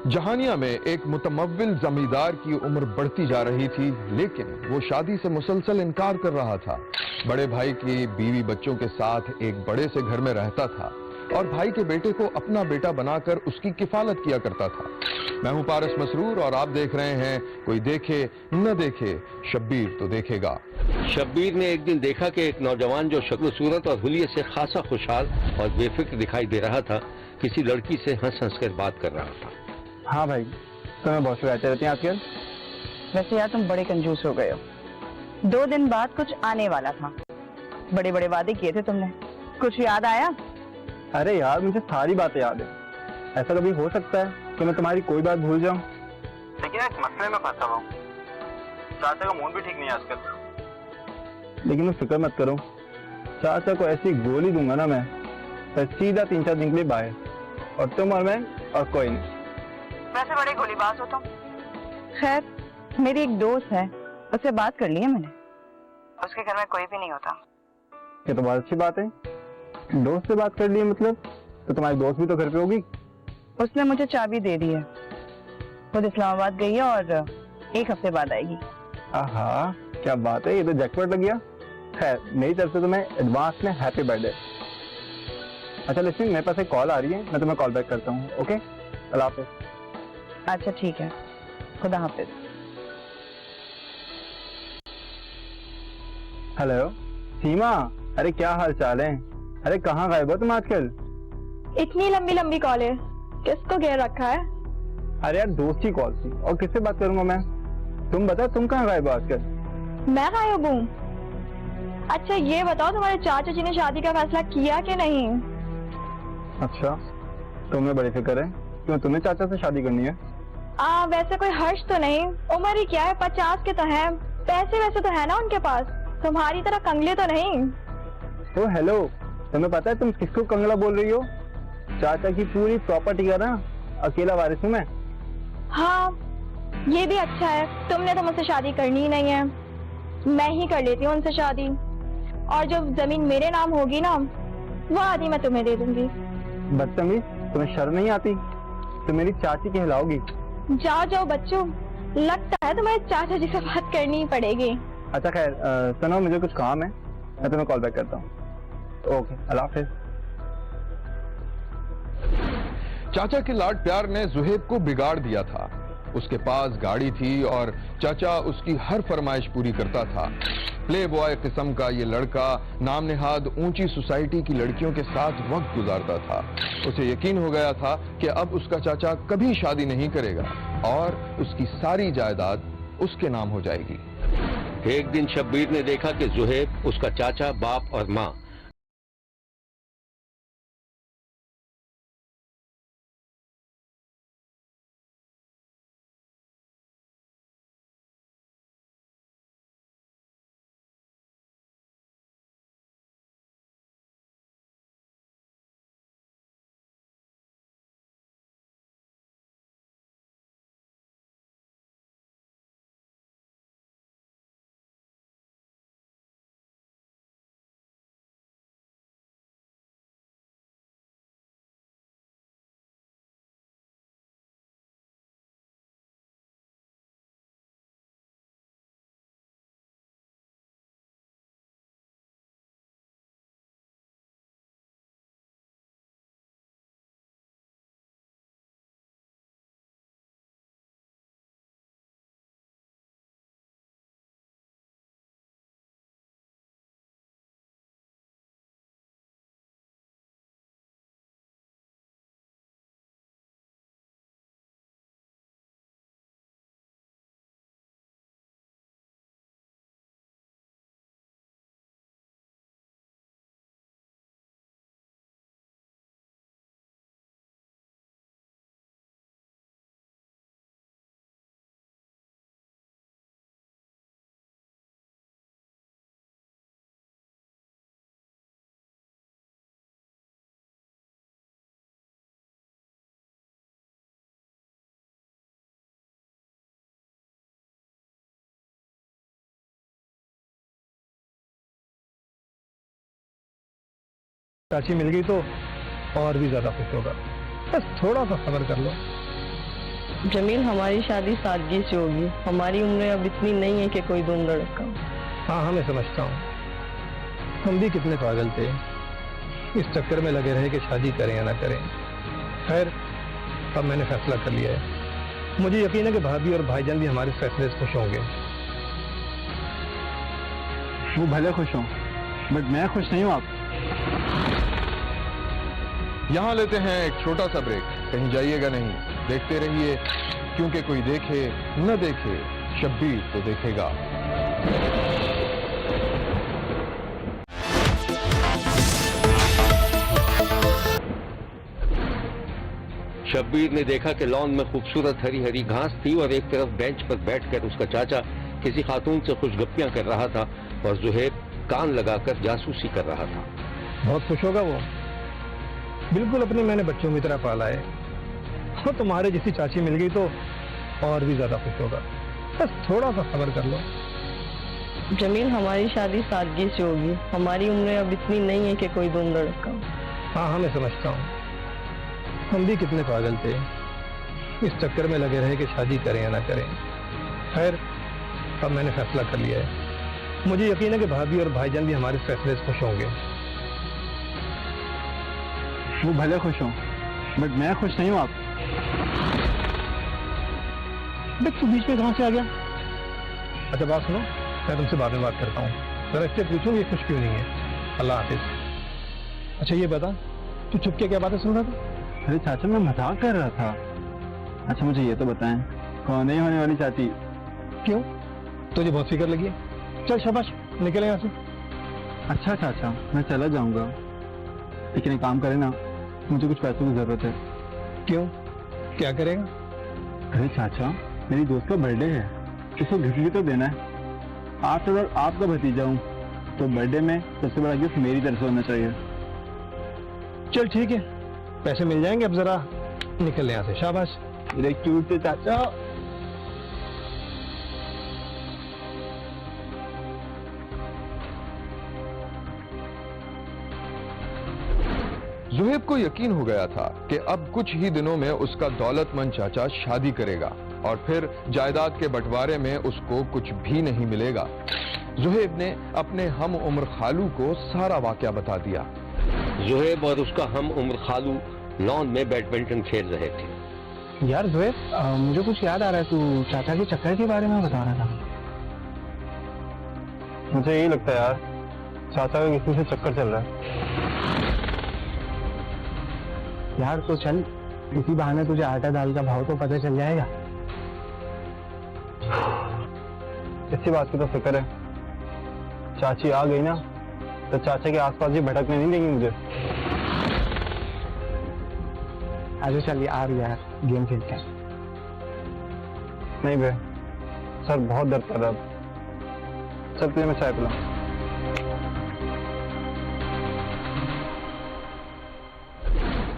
जहानिया में एक मुतमव्विल जमींदार की उम्र बढ़ती जा रही थी, लेकिन वो शादी से मुसलसल इनकार कर रहा था। बड़े भाई की बीवी बच्चों के साथ एक बड़े से घर में रहता था और भाई के बेटे को अपना बेटा बनाकर उसकी किफालत किया करता था। मैं हूं पारस मसरूर और आप देख रहे हैं कोई देखे न देखे, शब्बीर तो देखेगा। शब्बीर ने एक दिन देखा कि एक नौजवान जो शक्ल सूरत और हुलिये से खासा खुशहाल और बेफिक्र दिखाई दे रहा था, किसी लड़की से हंस हंस कर बात कर रहा था। हाँ भाई, तुम्हें बहुत शिकायतें रहती हैं आजकल। वैसे यार तुम बड़े कंजूस हो गए हो। 2 दिन बाद कुछ आने वाला था, बड़े बड़े वादे किए थे तुमने, कुछ याद आया? अरे यार, मुझे सारी बातें याद है। ऐसा कभी हो सकता है कि मैं तुम्हारी कोई बात भूल जाऊं? लेकिन एक मसले में फंसा हुआ हूं। चाचा का मूड भी ठीक नहीं है आजकल। लेकिन तुम फिक्र मत करो, चाचा को ऐसी गोली दूंगा ना मैं, फिर सीधा 3-4 दिन के लिए बाहर, और तुम और मैं और कोई नहीं। वैसे बड़े गोलीबाज हो तुम। खैर, मेरी एक दोस्त है, उससे बात कर ली है मैंने। उसके घर में कोई भी नहीं होता। ये तो बहुत अच्छी बात है। दोस्त से बात कर ली मतलब? तो तुम्हारी दोस्त भी तो घर पे होगी। उसने मुझे चाबी दे दी है, खुद इस्लामाबाद गई है और 1 हफ्ते बाद आएगी। आहा, क्या बात है, ये तो जैकपॉट लग गया। खैर, मेरी तरफ से तुम्हें एडवांस में हैप्पी बर्थडे। अच्छा लिसन, मेरे पास एक कॉल आ रही है, मैं तुम्हें कॉल बैक करता हूँ। ओके, अल्लाह हाफिज़। अच्छा ठीक है, खुदा हाफिज। हेलो सीमा, अरे क्या हाल चाल है? अरे कहाँ गायब हो तुम आजकल? इतनी लंबी लंबी कॉल है, किसको घेर रखा है? अरे यार, दोस्त की कॉल थी और किससे बात करूंगा मैं? तुम बताओ, तुम कहाँ गायब हो आजकल? मैं गायब हूँ? अच्छा ये बताओ, तुम्हारे चाचा जी ने शादी का फैसला किया कि नहीं? अच्छा, तुम्हें बड़ी फिक्र है, क्यों तुम्हें चाचा से शादी करनी है? वैसे कोई हर्ष तो नहीं, उम्र ही क्या है, 50 के तो है, पैसे वैसे तो है ना उनके पास, तुम्हारी तरह कंगले तो नहीं। तो हेलो, तुम्हें पता है तुम किसको कंगला बोल रही हो? चाचा की पूरी प्रॉपर्टी का ना अकेला वारिस हूँ मैं। हाँ, ये भी अच्छा है, तुमने तो मुझसे शादी करनी ही नहीं है, मैं ही कर लेती हूँ उनसे शादी, और जो जमीन मेरे नाम होगी ना, वो आधी मैं तुम्हें दे दूंगी। बदतमीज, तुम्हें शर्म नहीं आती? तुम मेरी चाची कहलाओगी। जाओ जाओ बच्चों, लगता है तुम्हारे चाचा जी से बात करनी ही पड़ेगी। अच्छा खैर, सुनो, मुझे कुछ काम है, मैं तुम्हें कॉल बैक करता हूँ। ओके, अल्लाह हाफिज़। चाचा के लाड प्यार ने जुहेब को बिगाड़ दिया था। उसके पास गाड़ी थी और चाचा उसकी हर फरमाइश पूरी करता था। प्ले बॉय किस्म का ये लड़का नाम नेहाद ऊंची सोसाइटी की लड़कियों के साथ वक्त गुजारता था। उसे यकीन हो गया था कि अब उसका चाचा कभी शादी नहीं करेगा और उसकी सारी जायदाद उसके नाम हो जाएगी। एक दिन शब्बीर ने देखा कि जुहेब, उसका चाचा, बाप और माँ चाची मिल गई तो और भी ज्यादा खुश होगा। बस थोड़ा सा सब्र कर लो। जमील, हमारी शादी सादगी से होगी। हमारी उम्र अब इतनी नहीं है कि कोई धूम धड़का। हाँ हाँ, मैं समझता हूँ। हम भी कितने पागल थे, इस चक्कर में लगे रहे कि शादी करें या ना करें। खैर, अब मैंने फैसला कर लिया है। मुझे यकीन है कि भाभी और भाईजान भी हमारे फैसले से खुश होंगे। वो भले खुश हों, बट मैं खुश नहीं हूँ। आप यहाँ लेते हैं एक छोटा सा ब्रेक। कहीं जाइएगा नहीं, देखते रहिए, क्योंकि कोई देखे न देखे, शब्बीर तो देखेगा। शब्बीर ने देखा कि लॉन में खूबसूरत हरी हरी घास थी और एक तरफ बेंच पर बैठकर उसका चाचा किसी खातून से खुशगप्पियां कर रहा था और जुहैब कान लगाकर जासूसी कर रहा था। बहुत खुश होगा वो, बिल्कुल अपने मैंने बच्चों की तरह पाला है। तो तुम्हारे जैसी चाची मिल गई तो और भी ज्यादा खुश होगा। बस थोड़ा सा सब्र कर लो। जमील, हमारी शादी सादगी से होगी। हमारी उम्र अब इतनी नहीं है कि कोई धूम धड़का। हाँ हाँ, मैं समझता हूँ। हम भी कितने पागल थे, इस चक्कर में लगे रहे कि शादी करें या ना करें। खैर, अब मैंने फैसला कर लिया है। मुझे यकीन है कि भाभी और भाईजान भी हमारे फैसले से खुश होंगे। वो भले खुश हों, बट मैं खुश नहीं हूँ। आप तू बीच में कहां से आ गया? अच्छा बात सुनो, मैं तुमसे बाद में बात करता हूँ। जरा इससे पूछूं ये खुश क्यों नहीं है। अल्लाह हाफिज। अच्छा ये बता, तू चुप के क्या बातें सुन रहा था? अरे चाचा, मैं मजाक कर रहा था। अच्छा मुझे ये तो बताएं, कौन है होने वाली चाची? क्यों, तुझे बहुत फिक्र लगी है? चल शाबाश, निकले यहाँ से। अच्छा चाचा, मैं चला जाऊंगा, लेकिन एक काम करे ना, मुझे कुछ पैसों की जरूरत है। क्यों, क्या करेगा? अरे चाचा, मेरी दोस्त का बर्थडे है, इसको गिफ्ट भी तो देना है। आप अगर आपका भतीजा हूँ तो बर्थडे में सबसे बड़ा गिफ्ट मेरी तरफ से होना चाहिए। चल ठीक है, पैसे मिल जाएंगे। अब जरा निकल यहाँ से। शाबाश। मेरे क्यूट से चाचा। जुहैब को यकीन हो गया था कि अब कुछ ही दिनों में उसका दौलतमंद चाचा शादी करेगा और फिर जायदाद के बंटवारे में उसको कुछ भी नहीं मिलेगा। जुहैब ने अपने हम उम्र खालू को सारा वाकया बता दिया। जुहैब और उसका हम उम्र खालू लॉन में बैडमिंटन खेल रहे थे। यार जुहैब, मुझे कुछ याद आ रहा है, तू चाचा के चक्कर के बारे में बता रहा था। मुझे यही लगता है यार, चाचा का किसी से चक्कर चल रहा है। यार तो चल, इसी बहाने तुझे आटा दाल का भाव तो पता चल जाएगा। इसी बात की तो फिक्र है, चाची आ गई ना तो चाचा के आसपास भी भटकने नहीं देंगी मुझे। आज चल यार गेम खेलते हैं। नहीं बे, सर बहुत दर्द कर रहा है। चल तुझे मैं चाय पिलाऊं।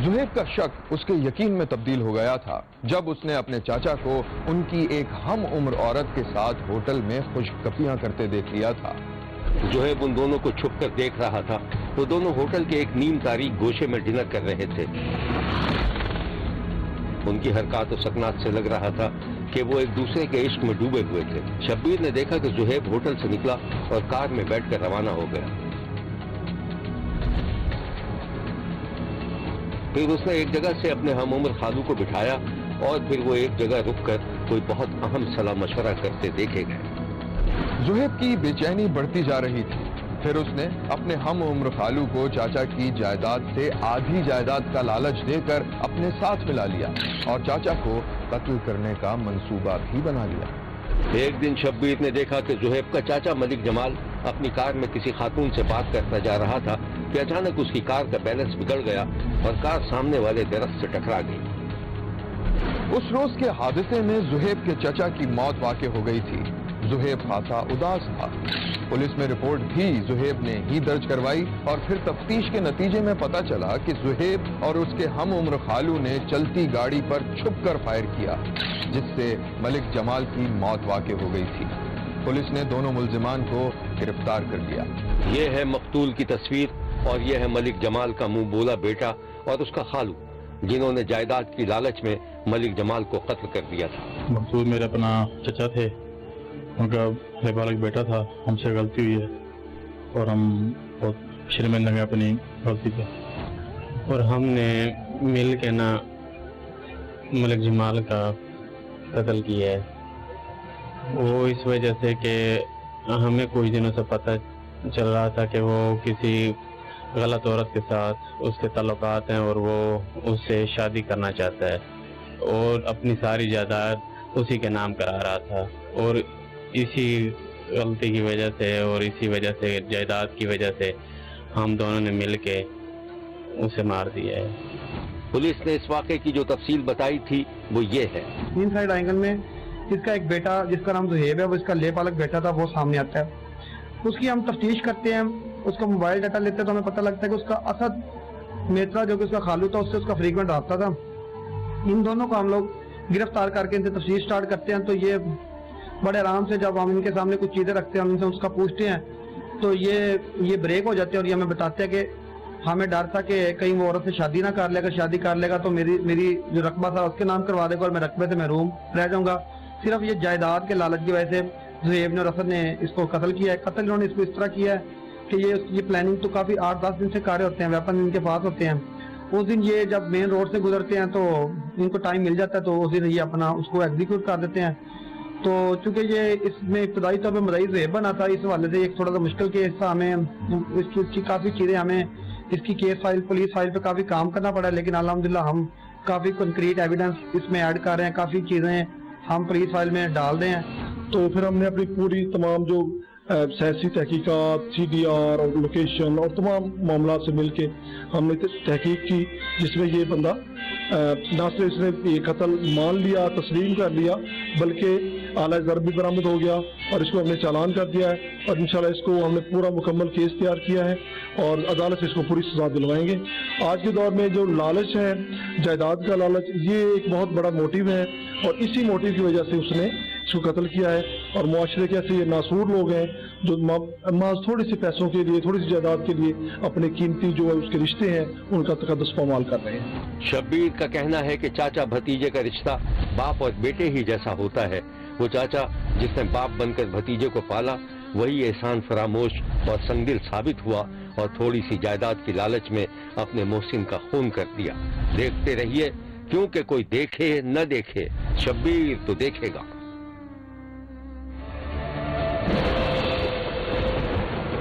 जुहैब का शक उसके यकीन में तब्दील हो गया था जब उसने अपने चाचा को उनकी एक हम उम्र औरत के साथ होटल में खुशगप्पियां करते देख लिया था। जुहैब उन दोनों को छुपकर देख रहा था। वो दोनों होटल के एक नीम तारीख गोशे में डिनर कर रहे थे। उनकी हरकत और सकनात से लग रहा था कि वो एक दूसरे के इश्क में डूबे हुए थे। शब्बीर ने देखा कि जुहैब होटल से निकला और कार में बैठकर रवाना हो गया। फिर उसने एक जगह से अपने हम उम्र खालू को बिठाया और फिर वो एक जगह रुककर कोई बहुत अहम सलाह मशवरा करते देखे गए। जुहैब की बेचैनी बढ़ती जा रही थी। फिर उसने अपने हम उम्र खालू को चाचा की जायदाद से आधी जायदाद का लालच देकर अपने साथ मिला लिया और चाचा को कत्ल करने का मंसूबा भी बना लिया। एक दिन शब्बीर ने देखा कि जुहैब का चाचा मलिक जमाल अपनी कार में किसी खातून से बात करता जा रहा था कि अचानक उसकी कार का बैलेंस बिगड़ गया और कार सामने वाले दरख्त से टकरा गई। उस रोज के हादसे में जुहैब के चाचा की मौत वाक़ई हो गई थी। जुहैब खासा उदास था। पुलिस में रिपोर्ट भी जुहैब ने ही दर्ज करवाई और फिर तफ्तीश के नतीजे में पता चला कि जुहैब और उसके हम उम्र खालू ने चलती गाड़ी पर छुपकर फायर किया, जिससे मलिक जमाल की मौत वाक़ई हो गई थी। पुलिस ने दोनों मुल्जिमान को गिरफ्तार कर लिया। ये है मकतूल की तस्वीर और यह है मलिक जमाल का मुंह बोला बेटा और उसका खालू, जिन्होंने जायदाद की लालच में मलिक जमाल को कत्ल कर दिया था। मकसूद मेरे अपना चचा थे, उनका नाबालिग बेटा था। हमसे गलती हुई है और हम बहुत शर्मिंदा हैं अपनी गलती पे। और हमने मिल के ना मलिक जमाल का कत्ल किया है। वो इस वजह से कि हमें कुछ दिनों से पता चल रहा था कि वो किसी गलत औरत के साथ उसके ताल्लुकात हैं और वो उससे शादी करना चाहता है और अपनी सारी जायदाद उसी के नाम करा रहा था। और इसी गलती की वजह से और इसी वजह से जायदाद की वजह से हम दोनों ने मिल के उसे मार दिया है। पुलिस ने इस वाक़े की जो तफसील बताई थी वो ये है। इनसाइड एंगल में इसका एक बेटा जिसका नाम जुहेब है, वो इसका लेपालक बेटा था, वो सामने आता है। उसकी हम तफ्तीश करते हैं, उसका मोबाइल डाटा लेते हैं तो हमें पता लगता है कि उसका असद मेत्रा जो कि उसका खालू था, उससे उसका फ्रीक्वेंट रब्ता था। इन दोनों को हम लोग गिरफ्तार करके इनसे तफ्तीश स्टार्ट करते हैं। तो ये बड़े आराम से जब हम इनके सामने कुछ चीजें रखते हैं, हम इनसे उसका पूछते हैं तो ये ब्रेक हो जाते हैं और ये हमें बताते हैं कि हमें डर था कि कहीं वो औरत से शादी ना कर लेगा, शादी कर लेगा तो मेरी जो रकबा था उसके नाम करवा देगा और मैं रकबे से महरूम रह जाऊंगा। सिर्फ ये जायदाद के लालच की वजह से जुहेब ने और असद ने इसको कत्ल किया है। कत्ल इन्होंने इसको इस तरह किया है कि ये प्लानिंग तो काफी 8-10 दिन से कर रहे होते हैं, वेपन इनके पास होते हैं। उस दिन ये जब मेन रोड से गुजरते हैं तो इनको टाइम मिल जाता है तो उस दिन ये अपना उसको एग्जीक्यूट कर देते हैं। तो चूंकि ये इसमें इब्तदाई तौर पर मदई जुहेब बना था, इस हवाले से एक थोड़ा सा मुश्किल केस था। हमें इसकी काफी चीजें हमें इसकी केस फाइल पुलिस फाइल पे काफी काम करना पड़ा, लेकिन अल्हम्दुलिल्लाह हम काफी कंक्रीट एविडेंस इसमें ऐड कर रहे हैं, काफी चीजें हम पुलिस फाइल में डाल रहे हैं। तो फिर हमने अपनी पूरी तमाम जो सियासी तहकीकात, CDR और लोकेशन और तमाम मामला से मिलके हमने तहकीक की, जिसमें ये बंदा न सिर्फ इसने ये कत्ल मान लिया, तस्लीम कर लिया, बल्कि आला ज़र भी बरामद हो गया और इसको हमने चालान कर दिया है और इंशाल्लाह इसको हमने पूरा मुकम्मल केस तैयार किया है और अदालत से इसको पूरी सजा दिलवाएंगे। आज के दौर में जो लालच है, जायदाद का लालच, ये एक बहुत बड़ा मोटिव है और इसी मोटिव की वजह से उसने इसको कत्ल किया है। और मुआशरे के ऐसे ये नासूर लोग हैं जो महज थोड़ी सी पैसों के लिए, थोड़ी सी जायदाद के लिए अपने कीमती जो उसके रिश्ते हैं उनका तकद्दुस पामाल कर रहे हैं। शब्बीर का कहना है कि चाचा भतीजे का रिश्ता बाप और बेटे ही जैसा होता है। वो चाचा जिसने बाप बनकर भतीजे को पाला, वही एहसान फरामोश और संगदिल साबित हुआ और थोड़ी सी जायदाद की लालच में अपने मोहसिन का खून कर दिया। देखते रहिए, क्योंकि कोई देखे न देखे, शब्बीर तो देखेगा।